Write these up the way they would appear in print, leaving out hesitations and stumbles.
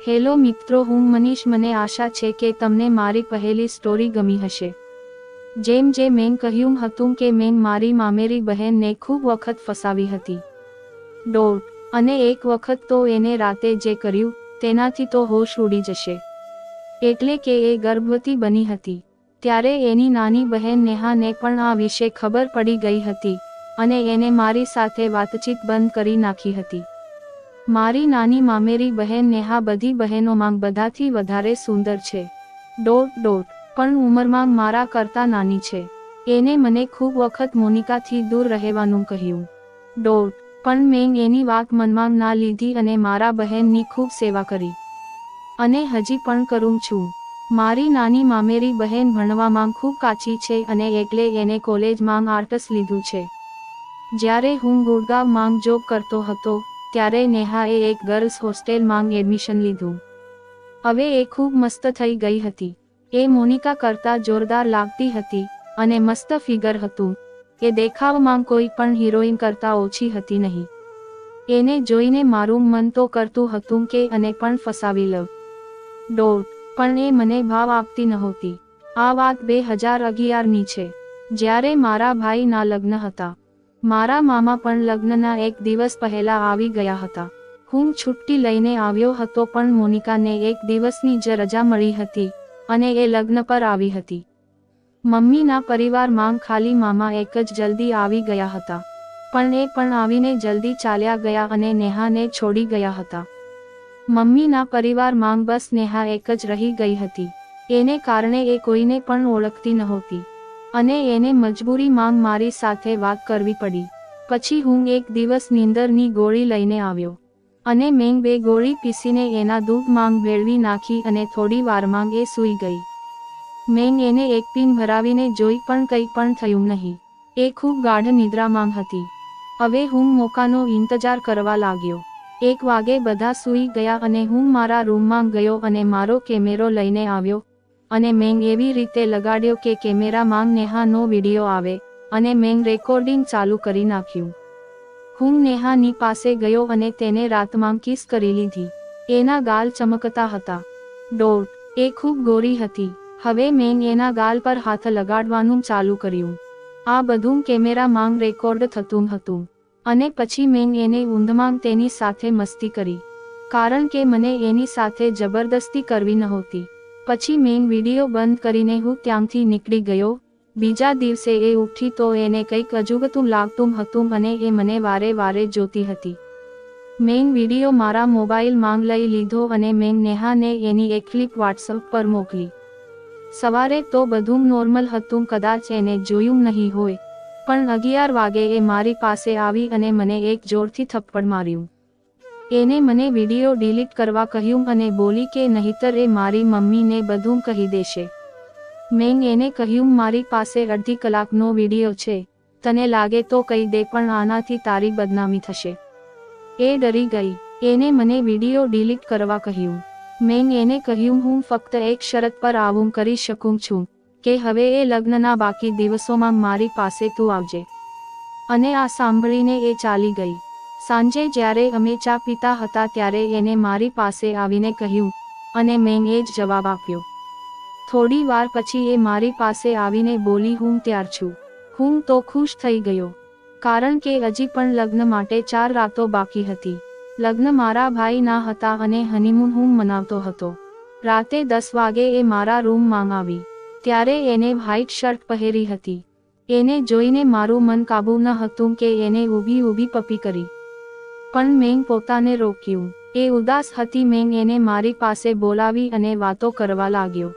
Hello મિત્રો, હું મનીષ. મને આશા છે કે તમને મારી પહેલી સ્ટોરી ગમી હશે. જેમ જે મેં કહ્યું હતું કે મેં મારી મામેરી બહેનને ખૂબ વખત ફસાવી હતી. અને એક વખત તો એને રાતે જે કર્યું તેનાથી તો હોશ ઉડી જશે. એટલે કે એ ગર્ભવતી બની હતી. ત્યારે એની નાની બહેન નેહાને પણ આ વિશે ખબર પડી ગઈ હતી અને એને મારી સાથે વાતચીત બંધ કરી નાખી હતી. મારી નાની મામેરી બહેન નેહા બધી બહેનોમાં બધાથી વધારે સુંદર છે. પણ ઉંમરમાં મારા કરતાં નાની છે. એને મને ખૂબ વખત મોનિકાથી દૂર રહેવાનું કહ્યું. પણ મેં એની વાત મનમાં ના લીધી અને મારા બહેનની ખૂબ સેવા કરી. અને હજી પણ કરું છું. મારી નાની મામેરી બહેન ભણવામાં ખૂબ કાચી છે અને એટલે એને કોલેજમાં આર્ટસ લીધું છે. જ્યારે હું ગુડગાંવમાં જોબ કરતો હતો ત્યારે નેહાએ એક ગર્લ્સ હોસ્ટેલમાં એડમિશન લીધું. હવે એ ખૂબ મસ્ત થઈ ગઈ હતી. એ મોનિકા કરતાં જોરદાર લાગતી હતી અને મસ્ત ફિગર હતું. એ દેખાવમાં કોઈ પણ હિરોઈન કરતાં ઓછી હતી નહીં. એને જોઈને મારું મન તો કરતું હતું કે એને પણ ફસાવી લઉં. પણ એ મને ભાવ આપતી નહોતી. આ વાત 2011ની છે, જ્યારે મારા ભાઈના લગ્ન હતા. મારા મામા પણ લગ્નના એક દિવસ પહેલા આવી ગયા હતા. હું છુટ્ટી લઈને આવ્યો હતો પણ મોનિકાને એક દિવસની જ રજા મળી હતી અને એ લગ્ન પર આવી હતી. મમ્મીના પરિવારમાં ખાલી મામા એક જ જલ્દી આવી ગયા હતા, પણ એ પણ આવીને જલ્દી ચાલ્યા ગયા અને નેહાને છોડી ગયા હતા. મમ્મીના પરિવારમાં બસ નેહા એક જ રહી ગઈ હતી. એને કારણે એ કોઈને પણ ઓળખતી નહોતી અને એને મજબૂરીમાં મારી સાથે વાત કરવી પડી. પછી હું એક દિવસ નીંદરની ગોળી લઈને આવ્યો અને મેં 2 ગોળી પીસીને એના દૂધમાં ભેળવી નાખી અને થોડી વારમાં એ સૂઈ ગઈ. મેં એને એક પીન ભરાવીને જોઈ પણ કંઈ પણ થયું નહીં. એ ખૂબ ગાઢ નિદ્રામાં હતી. હવે હું મોકાનો ઇંતજાર કરવા લાગ્યો. 1 વાગે બધા સૂઈ ગયા અને હું મારા રૂમમાં ગયો અને મારો કેમેરો લઈને આવ્યો અને મેં એવી રીતે લગાડ્યો કે કેમેરામાં નેહાનો વિડીયો આવે અને મેં રેકોર્ડિંગ ચાલુ કરી નાખ્યું. હું નેહાની પાસે ગયો અને તેને રાતમાં કિસ કરી લીધી. એના ગાલ ચમકતા હતા. એ ખૂબ ગોરી હતી. હવે મેં એના ગાલ પર હાથ લગાડવાનું ચાલુ કર્યું. આ બધું કેમેરામાં રેકોર્ડ થતું હતું અને પછી મેં એને ઊંઘમાં તેની સાથે મસ્તી કરી, કારણ કે મને એની સાથે જબરદસ્તી કરવી નહોતી. પછી મેં વિડીયો બંધ કરીને હું ત્યાંથી નીકળી ગયો. બીજા દિવસે એ ઉઠી તો એને કંઈક અજુગતું લાગતું હતું અને એ મને વારે વારે જોતી હતી. મેં વિડીયો મારા મોબાઈલમાં લઈ લીધો અને મેં નેહાને એની એક ક્લિપ વોટ્સએપ પર મોકલી. સવારે તો બધું નોર્મલ હતું, કદાચ એને જોયું નહીં હોય, પણ 11 વાગે એ મારી પાસે આવી અને મને એક જોરથી થપ્પડ માર્યું. એને મને વિડીયો ડિલીટ કરવા કહ્યું અને બોલી કે નહીતર એ મારી મમ્મીને બધું કહી દેશે. મેં એને કહ્યું મારી પાસે અડધી કલાકનો વિડીયો છે, તને લાગે તો કહી દે, પણ આનાથી તારી બદનામી થશે. એ ડરી ગઈ. એને મને વિડીયો ડિલીટ કરવા કહ્યું. મેં એને કહ્યું હું ફક્ત એક શરત પર આવું કરી શકું છું કે હવે એ લગ્નના બાકી દિવસોમાં મારી પાસે તું આવજે. અને આ સાંભળીને એ ચાલી ગઈ. સાંજે જ્યારે અમે ચા પીતા હતા ત્યારે એને મારી પાસે આવીને કહ્યું અને મેં એ જ જવાબ આપ્યો. થોડી વાર પછી એ મારી પાસે આવીને બોલી હું તૈયાર છું. હું તો ખુશ થઈ ગયો, કારણ કે હજી પણ લગ્ન માટે 4 રાતો બાકી હતી. લગ્ન મારા ભાઈના હતા અને હનીમૂન હું મનાવતો હતો. રાતે 10 વાગે એ મારા રૂમમાં આવી. ત્યારે એને વ્હાઇટ શર્ટ પહેરી હતી. એને જોઈને મારું મન કાબૂ ન હતું કે એને ઊભી પપ્પી કરી. પણ મેં પોતાને રોક્યું. એ ઉદાસ હતી. મેં એને મારી પાસે બોલાવી અને વાતો કરવા લાગ્યો.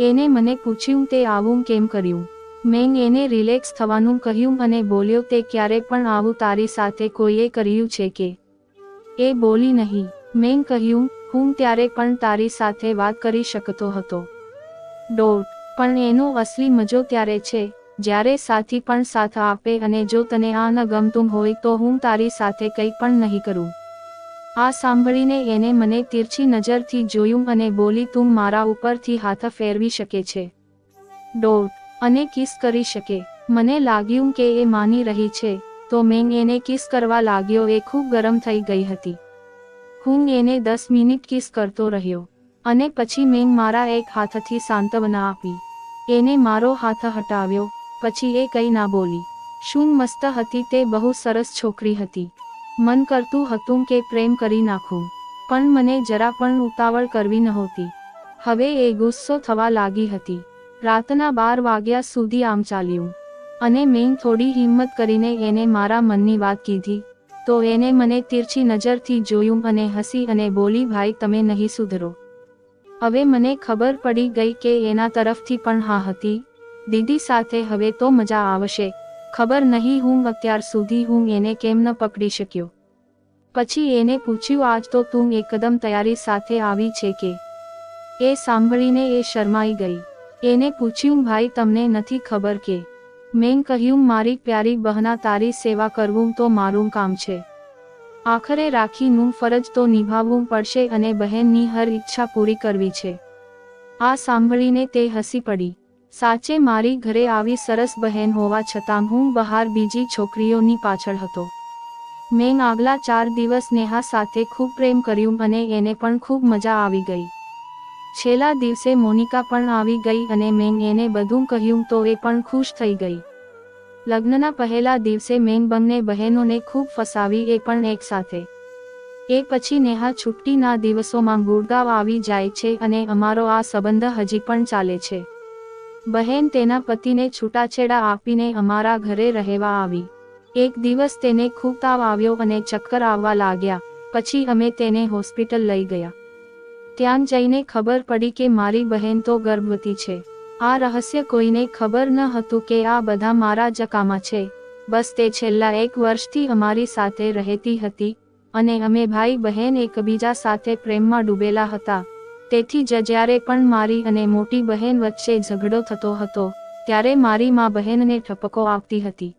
એને મને પૂછ્યું તે આવું કેમ કર્યું. મેં એને રિલેક્સ થવાનું કહ્યું અને બોલ્યો તે ક્યારે પણ આવું તારી સાથે કોઈએ કર્યું છે કે? એ બોલી નહીં. મેં કહ્યું હું ત્યારે પણ તારી સાથે વાત કરી શકતો હતો. પણ એનો અસલી મજો ત્યારે છે જ્યારે સાથી પણ સાથ આપે અને જો તને આ ન ગમતું હોય તો હું તારી સાથે કંઈ પણ નહીં કરું. આ સાંભળીને એને મને તીરછી નજરથી જોયું અને બોલી તું મારા ઉપરથી હાથ ફેરવી શકે છે અને કિસ કરી શકે. મને લાગ્યું કે એ માની રહી છે તો મેં એને કિસ કરવા લાગ્યો. એ ખૂબ ગરમ થઈ ગઈ હતી. હું એને 10 મિનિટ કિસ કરતો રહ્યો અને પછી મેં મારા એક હાથથી સાંત્વના આપી. એને મારો હાથ હટાવ્યો, પછી એ કંઈ ના બોલી. શું મસ્ત હતી તે, બહુ સરસ છોકરી હતી. મન કરતું હતું કે પ્રેમ કરી નાખું, પણ મને જરા પણ ઉતાવળ કરવી નહોતી. હવે એ ગુસ્સો થવા લાગી હતી. રાતના 12 વાગ્યા સુધી આમ ચાલ્યું અને મેં થોડી હિંમત કરીને એને મારા મનની વાત કીધી તો એને મને તીરછી નજરથી જોયું અને હસી અને બોલી, ભાઈ તમે નહીં સુધરો. હવે મને ખબર પડી ગઈ કે એના તરફથી પણ હા હતી. દીદી સાથે હવે તો મજા આવશે. ખબર નહીં હું અત્યાર સુધી હું એને કેમ ન પકડી શક્યો. પછી એને પૂછ્યું, આજ તો તું એકદમ તૈયારી સાથે આવી છે કે? એ સાંભળીને એ શરમાઈ ગઈ. એને પૂછ્યું, ભાઈ તમને નથી ખબર કે? મેં કહ્યું, મારી પ્યારી બહના તારી સેવા કરવું તો મારું કામ છે. આખરે રાખીનું ફરજ તો નિભાવવું પડશે અને બહેનની હર ઈચ્છા પૂરી કરવી છે. આ સાંભળીને તે હસી પડી. સાચે મારી ઘરે આવી સરસ બહેન હોવા છતાં હું બહાર બીજી છોકરીઓની પાછળ હતો. મેં આગલા 4 દિવસ નેહા સાથે ખૂબ પ્રેમ કર્યું અને એને પણ ખૂબ મજા આવી ગઈ. છેલ્લા દિવસે મોનિકા પણ આવી ગઈ અને મેં એને બધું કહ્યું તો એ પણ ખુશ થઈ ગઈ. લગ્નના પહેલા દિવસે મેં બંને બહેનોને ખૂબ ફસાવી, એ પણ એક સાથે. એ પછી નેહા છુટ્ટીના દિવસોમાં ગુડગાંવ આવી જાય છે અને અમારો આ સંબંધ હજી પણ ચાલે છે. બહેન તેના પતિને છૂટાછેડા આપીને અમારા ઘરે રહેવા આવી. એક દિવસ તેને ખૂબ તાવ આવ્યો અને ચક્કર આવવા લાગ્યા. પછી અમે તેને હોસ્પિટલ લઈ ગયા. ત્યાં જઈને ખબર પડી કે મારી બહેન તો ગર્ભવતી છે. આ રહસ્ય કોઈને ખબર ન હતું કે આ બધા મારા જ કામમાં છે. બસ તે છેલ્લા 1 વર્ષથી અમારી સાથે રહેતી હતી અને અમે ભાઈ બહેન એકબીજા સાથે પ્રેમમાં ડૂબેલા હતા. તેથી જ જ્યારે પણ મારી અને મોટી બહેન વચ્ચે ઝઘડો થતો હતો ત્યારે મારી મા બહેનને ઠપકો આપતી હતી.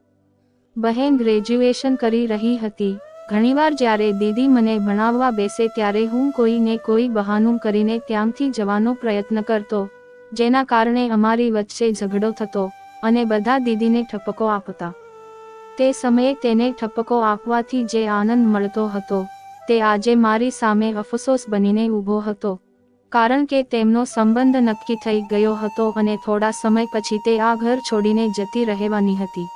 બહેન ગ્રેજ્યુએશન કરી રહી હતી. ઘણીવાર જ્યારે દીદી મને ભણાવવા બેસે ત્યારે હું કોઈને કોઈ બહાનું કરીને ત્યાંથી જવાનો પ્રયત્ન કરતો, જેના કારણે અમારી વચ્ચે ઝઘડો થતો અને બધા દીદીને ઠપકો આપતા. તે સમયે તેને ઠપકો આપવાથી જે આનંદ મળતો હતો તે આજે મારી સામે અફસોસ બનીને ઊભો હતો, કારણ કે તેમનો સંબંધ નક્કી થઈ ગયો હતો અને થોડા સમય પછી તે આ ઘર છોડીને જતી રહેવાની હતી.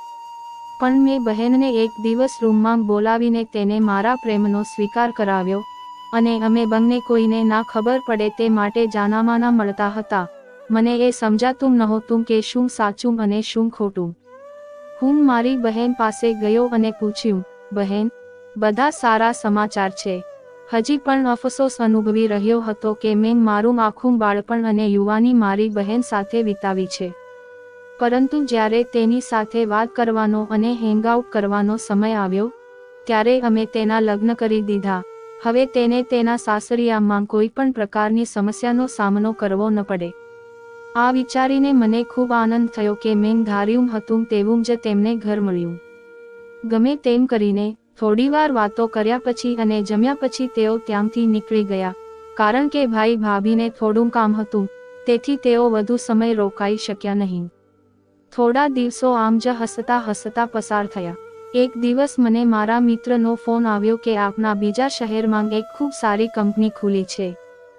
પણ મેં બહેનને એક દિવસ રૂમમાં બોલાવીને તેને મારા પ્રેમનો સ્વીકાર કરાવ્યો અને અમે બંને કોઈને ના ખબર પડે તે માટે જાનામાના મળતા હતા. મને એ સમજાતું નહોતું કે શું સાચું અને શું ખોટું. હું મારી બહેન પાસે ગયો અને પૂછ્યું, બહેન, બધા સારા સમાચાર છે? હજી પણ અફસોસ અનુભવી રહ્યો હતો કે મેં મારું આખું બાળપણ અને યુવાની મારી બહેન સાથે વિતાવી છે. પરંતુ જ્યારે તેની સાથે વાત કરવાનો અને હેંગઆઉટ કરવાનો સમય આવ્યો ત્યારે અમે તેના લગ્ન કરી દીધા. હવે તેને તેના સાસરિયામાં કોઈ પણ પ્રકારની સમસ્યાનો સામનો કરવો ન પડે. આ વિચારીને મને ખૂબ આનંદ થયો કે મેં ધાર્યું હતું તેવું જ તેમને ઘર મળ્યું. ગમે તેમ કરીને થોડીવાર વાતો કર્યા પછી અને જમ્યા પછી તેઓ ત્યાંથી નીકળી ગયા, કારણ કે ભાઈ ભાભીને થોડું કામ હતું, તેથી તેઓ વધુ સમય રોકાઈ શક્યા નહીં. થોડા દિવસો આમ જ હસતા હસતા પસાર થયા. એક દિવસ મને મારા મિત્રનો ફોન આવ્યો કે આપના બીજા શહેરમાં એક ખૂબ સારી કંપની ખુલી છે,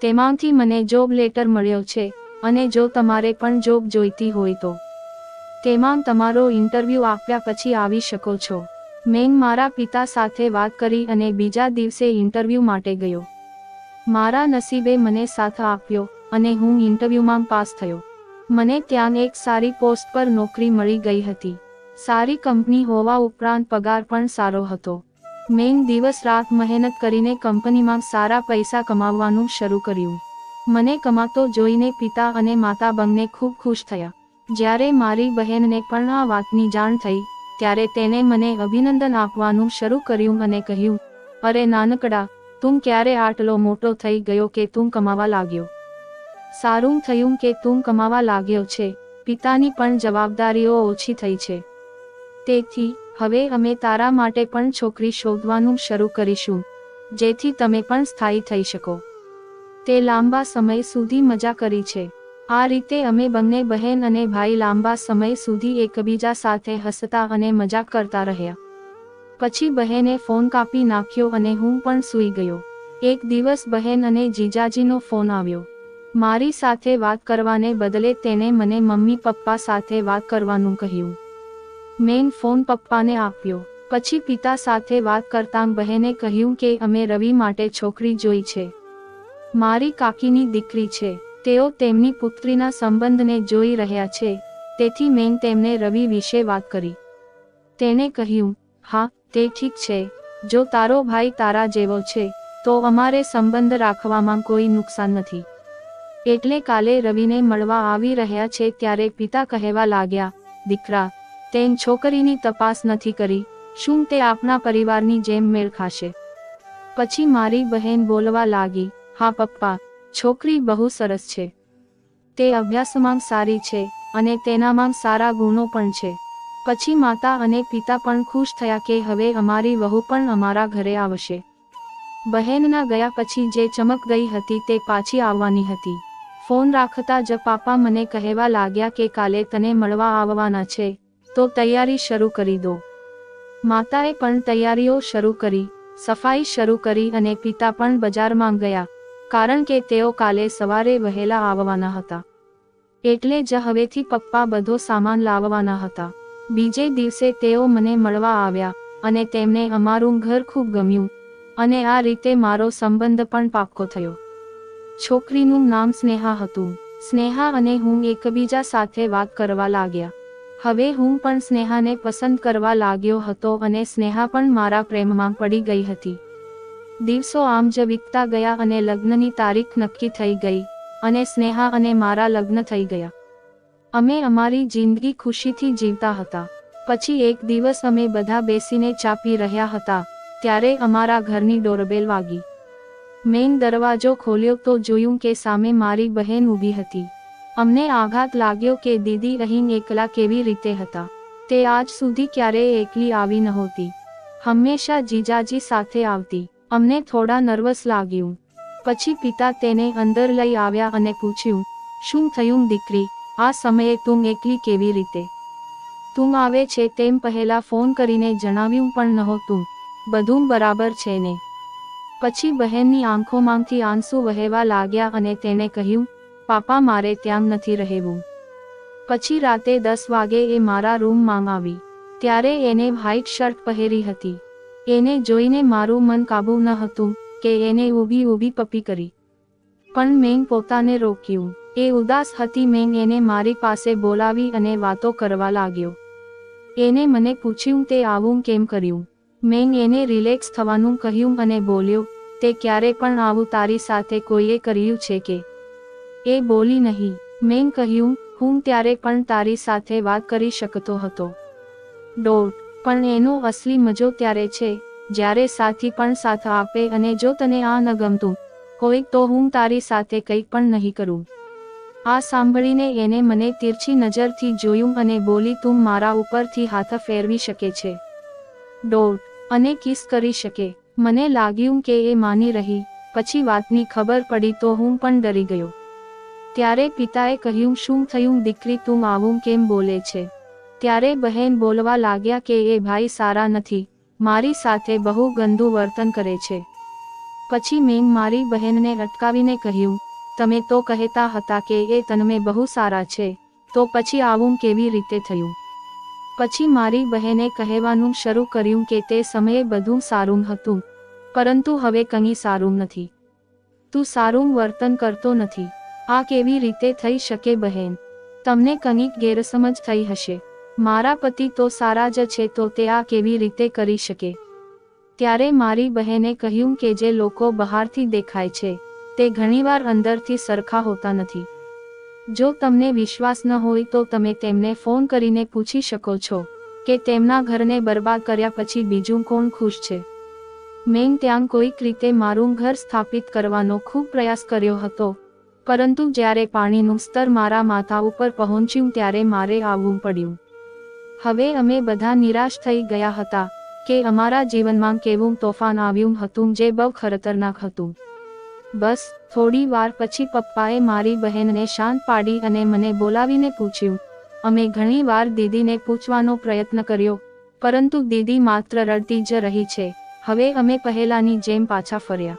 તેમાંથી મને જોબ લેટર મળ્યો છે અને જો તમારે પણ જોબ જોઈતી હોય તો તેમાં તમારો ઇન્ટરવ્યૂ આપ્યા પછી આવી શકો છો. મેં મારા પિતા સાથે વાત કરી અને બીજા દિવસે ઇન્ટરવ્યૂ માટે ગયો. મારા નસીબે મને સાથ આપ્યો અને હું ઇન્ટરવ્યૂમાં પાસ થયો. મને ત્યાં એક સારી પોસ્ટ પર નોકરી મળી ગઈ હતી. સારી કંપની હોવા ઉપરાંત પગાર પણ સારો હતો. મેં દિવસ રાત મહેનત કરીને કંપનીમાં સારા પૈસા કમાવવાનું શરૂ કર્યું. મને કમાતો જોઈને પિતા અને માતા બંને ખૂબ ખુશ થયા. જ્યારે મારી બહેનને પણ આ વાતની જાણ થઈ ત્યારે તેને મને અભિનંદન આપવાનું શરૂ કર્યું અને કહ્યું, અરે નાનકડા, તું ક્યારે આટલો મોટો થઈ ગયો કે તું કમાવા લાગ્યો? સારું થયું કે તું કમાવા લાગ્યો છે. પિતાની પણ જવાબદારીઓ ઓછી થઈ છે. તેથી હવે અમે તારા માટે પણ છોકરી શોધવાનું શરૂ કરીશું, જેથી તમે પણ સ્થાયી થઈ શકો. તે લાંબા સમય સુધી મજા કરી છે. આ રીતે અમે બંને બહેન અને ભાઈ લાંબા સમય સુધી એકબીજા સાથે હસતા અને મજાક કરતા રહ્યા. પછી બહેને ફોન કાપી નાખ્યો અને હું પણ સૂઈ ગયો. એક દિવસ બહેન અને જીજાજીનો ફોન આવ્યો. મારી સાથે વાત કરવાને બદલે તેને મને મમ્મી પપ્પા સાથે વાત કરવાનું કહ્યું. મેં ફોન પપ્પાને આપ્યો. પછી પિતા સાથે વાત કરતાં બહેને કહ્યું કે અમે રવિ માટે છોકરી જોઈ છે. મારી કાકીની દીકરી છે. તેઓ તેમની પુત્રીના સંબંધને જોઈ રહ્યા છે. તેથી મેં તેમને રવિ વિશે વાત કરી. તેને કહ્યું, હા, તે ઠીક છે. જો તારો ભાઈ તારા જેવો છે તો અમારે સંબંધ રાખવામાં કોઈ નુકસાન નથી. એટલે કાલે રવિને મળવા આવી રહ્યા છે ત્યારે પિતા કહેવા લાગ્યા, દીકરા, તેન છોકરીની તપાસ નથી કરી, શું તે આપણા પરિવારની જેમ મેળ ખાશે? પછી મારી બહેન બોલવા લાગી, હા પપ્પા, છોકરી બહુ સરસ છે. તે અભ્યાસમાં સારી છે અને તેનામાં સારા ગુણો પણ છે. પછી માતા અને પિતા પણ ખુશ થયા કે હવે અમારી વહુ પણ અમારા ઘરે આવશે. બહેનના ગયા પછી જે ચમક ગઈ હતી તે પાછી આવવાની હતી. ફોન રાખતા જ પાપા મને કહેવા લાગ્યા કે કાલે તને મળવા આવવાના છે, તો તૈયારી શરૂ કરી દો. માતાએ પણ તૈયારીઓ શરૂ કરી, સફાઈ શરૂ કરી અને પિતા પણ બજારમાં ગયા, કારણ કે તેઓ કાલે સવારે વહેલા આવવાના હતા. એટલે જ હવેથી પપ્પા બધો સામાન લાવવાના હતા. બીજે દિવસે તેઓ મને મળવા આવ્યા અને તેમને અમારું ઘર ખૂબ ગમ્યું અને આ રીતે મારો સંબંધ પણ પાક્કો થયો. છોકરીનું નામ સ્નેહા હતું. સ્નેહા અને હું એકબીજા સાથે વાત કરવા લાગ્યા. હવે હું પણ સ્નેહાને પસંદ કરવા લાગ્યો હતો અને સ્નેહા પણ મારા પ્રેમમાં પડી ગઈ હતી. દિવસો આમ જ વીતતા ગયા અને લગ્નની તારીખ નક્કી થઈ ગઈ અને સ્નેહા અને મારા લગ્ન થઈ ગયા. અમે અમારી જિંદગી ખુશીથી જીવતા હતા. પછી એક દિવસ અમે બધા બેસીને ચા પી રહ્યા હતા ત્યારે અમારા ઘરની ડોરબેલ વાગી. મેં દરવાજો ખોલ્યો તો જોયું કે સામે મારી બહેન ઊભી હતી. અમને આઘાત લાગ્યો કે દીદી અહીં એકલા કેવી રીતે હતા. તે આજ સુધી ક્યારેય એકલી આવી નહોતી. હંમેશા જીજાજી સાથે આવતી. અમને થોડા નર્વસ લાગ્યું. પછી પિતા તેને અંદર લઈ આવ્યા અને પૂછ્યું, શું થયું દીકરી, આ સમયે તું એકલી કેવી રીતે? તું આવે છે તેમ પહેલા ફોન કરીને જણાવ્યું પણ નહોતું. બધું બરાબર છે ને? પછી બહેનની આંખોમાંથી આંસુ વહેવા લાગ્યા અને તેને કહ્યું, પાપા મારે ત્યાં નથી રહેવું. પછી રાતે 10 વાગે એ મારા રૂમમાં આવી. ત્યારે એને વ્હાઇટ શર્ટ પહેરી હતી. એને જોઈને મારું મન કાબૂ ન હતું કે એને ઊભી ઊભી પપ્પી કરી. પણ મેં પોતાને રોક્યું. એ ઉદાસ હતી. મેં એને મારી પાસે બોલાવી અને વાતો કરવા લાગ્યો. એને મને પૂછ્યું તે આવું કેમ કર્યું. મેં એને રિલેક્સ થવાનું કહ્યું અને બોલ્યો, તે ક્યારે પણ આવું તારી સાથે કોઈએ કર્યું છે કે? એ બોલી નહીં. મેં કહ્યું, હું ત્યારે પણ તારી સાથે વાત કરી શકતો હતો. પણ એનો અસલી મજો ત્યારે છે જ્યારે સાથી પણ સાથ આપે અને જો તને આ ન ગમતું હોય તો હું તારી સાથે કંઈ પણ નહીં કરું. આ સાંભળીને એને મને તીરછી નજરથી જોયું અને બોલી, તું મારા ઉપરથી હાથ ફેરવી શકે છે અને કિસ કરી શકે. મને લાગ્યું કે એ માની રહી. પછી વાતની ખબર પડી તો હું પણ ડરી ગયો. ત્યારે પિતાએ કહ્યું, શું થયું દીકરી, તું આવું કેમ બોલે છે? ત્યારે બહેન બોલવા લાગ્યા કે એ ભાઈ સારા નથી, મારી સાથે બહુ ગંદુ વર્તન કરે છે. પછી મેં મારી બહેનને અટકાવીને કહ્યું, તમે તો કહેતા હતા કે એ તનમે બહુ સારા છે, તો પછી આવું કેવી રીતે થયું? પછી મારી બહેને કહેવાનું શરૂ કર્યું કે તે સમયે બધું સારું હતું, પરંતુ હવે કંઈ સારું નથી. તું સારું વર્તન કરતો નથી. આ કેવી રીતે થઈ શકે બહેન? તમને કંઈક ગેરસમજ થઈ હશે. મારા પતિ તો સારા જ છે તો તે આ કેવી રીતે કરી શકે? ત્યારે મારી બહેને કહ્યું કે જે લોકો બહારથી દેખાય છે તે ઘણીવાર અંદરથી સરખા હોતા નથી. જો તમને વિશ્વાસ ન હોય તો તમે તેમને ફોન કરીને પૂછી શકો છો કે તેમના ઘરને બરબાદ કર્યા પછી બીજું કોણ ખુશ છે. મેં ત્યાં કોઈક રીતે મારું ઘર સ્થાપિત કરવાનો ખૂબ પ્રયાસ કર્યો હતો, પરંતુ જ્યારે પાણીનું સ્તર મારા માથા ઉપર પહોંચ્યું ત્યારે મારે આવવું પડ્યું. હવે અમે બધા નિરાશ થઈ ગયા હતા કે અમારા જીવનમાં કેવું તોફાન આવ્યું હતું જે બહુ ખતરનાક હતું. બસ થોડી વાર પછી પપ્પાએ મારી બહેનને શાંત પાડી અને મને બોલાવીને પૂછ્યું. અમે ઘણી વાર દીદીને પૂછવાનો પ્રયત્ન કર્યો, પરંતુ દીદી માત્ર રડતી જ રહી છે. હવે અમે પહેલાની જેમ પાછા ફર્યા.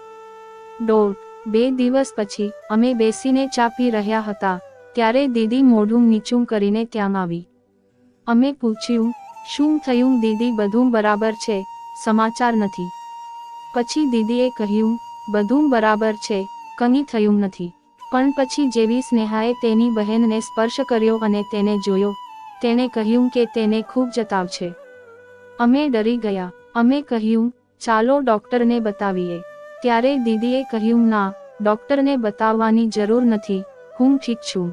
2 દિવસ પછી અમે બેસીને ચા પી રહ્યા હતા ત્યારે દીદી મોઢું નીચું કરીને ત્યાં આવી. અમે પૂછ્યું, શું થયું દીદી? બધું બરાબર છે, સમાચાર નથી. પછી દીદીએ કહ્યું, બધું બરાબર છે, કંઈ થયું નથી. પણ પછી જેવી સ્નેહાએ તેની બહેનને સ્પર્શ કર્યો અને તેને જોયો, તેણે કહ્યું કે તેને ખૂબ જતાવ છે. અમે ડરી ગયા. અમે કહ્યું, ચાલો ડૉક્ટરને બતાવીએ. ત્યારે દીદીએ કહ્યું, ના, ડૉક્ટરને બતાવવાની જરૂર નથી, હું ઠીક છું.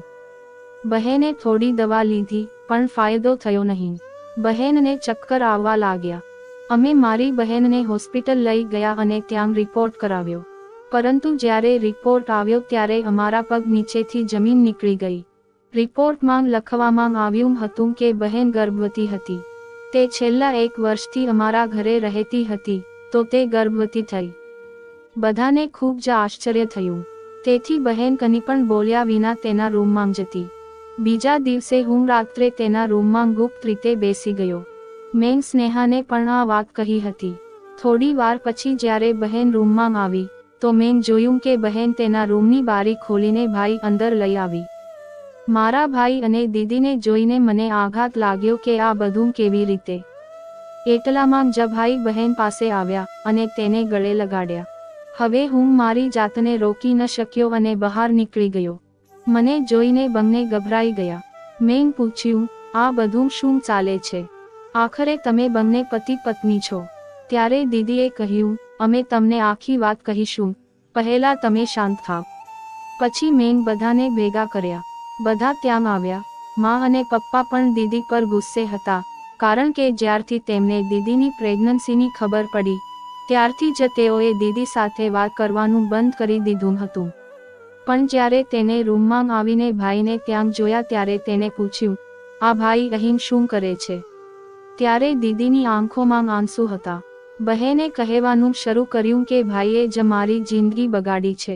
બહેને થોડી દવા લીધી પણ ફાયદો થયો નહીં. બહેનને ચક્કર આવવા લાગ્યા. અમે મારી બહેનને હોસ્પિટલ લઈ ગયા અને ત્યાં રિપોર્ટ કરાવ્યો. પરંતુ જ્યારે રિપોર્ટ આવ્યો ત્યારે અમારા પગ નીચેથી જમીન નીકળી ગઈ. રિપોર્ટમાં લખવામાં આવ્યું હતું કે બહેન ગર્ભવતી હતી. તે છેલ્લા 1 વર્ષથી અમારા ઘરે રહેતી હતી, તો તે ગર્ભવતી થઈ. બધાને ખૂબ જ આશ્ચર્ય થયું. તેથી બહેન કંઈ પણ બોલ્યા વિના તેના રૂમમાં જતી. બીજા દિવસે હું રાત્રે તેના રૂમમાં ગુપ્ત રીતે બેસી ગયો. મેં સ્નેહાને પણ આ વાત કહી હતી. થોડી વાર પછી જ્યારે બહેન રૂમમાં આવી, તો મેં જોયું કે બહેન તેના રૂમની બારી ખોલીને ભાઈ અંદર લઈ આવી. મારા ભાઈ અને દીદીને જોઈને મને આઘાત લાગ્યો કે આ બધું કેવી રીતે. એટલામાં જ ભાઈ બહેન પાસે આવ્યા અને તેને ગળે લગાડ્યા. હવે હું મારી જાતને રોકી ન શક્યો અને બહાર નીકળી ગયો. મને જોઈને બંને ગભરાઈ ગયા. મેં પૂછ્યું, આ બધું શું ચાલે છે? આખરે તમે બંને પતિ પત્ની છો? ત્યારે દીદીએ કહ્યું, અમે તમને આખી વાત કહીશું, પહેલા તમે શાંત થાવ. પછી મેં બધાને ભેગા કર્યા. બધા ત્યાં આવ્યા. માં અને પપ્પા પણ દીદી પર ગુસ્સે હતા, કારણ કે જ્યારથી તેમને દીદીની પ્રેગ્નન્સીની ખબર પડી, ત્યારથી જ તેઓએ દીદી સાથે વાત કરવાનું બંધ કરી દીધું હતું. પણ જ્યારે તેને રૂમમાં આવીને ભાઈને ત્યાં જોયા ત્યારે તેને પૂછ્યું, આ ભાઈ અહીં શું કરે છે? ત્યારે દીદીની આંખોમાં આંસુ હતા. બહેને કહેવાનું શરૂ કર્યું કે ભાઈએ જ મારી જિંદગી બગાડી છે.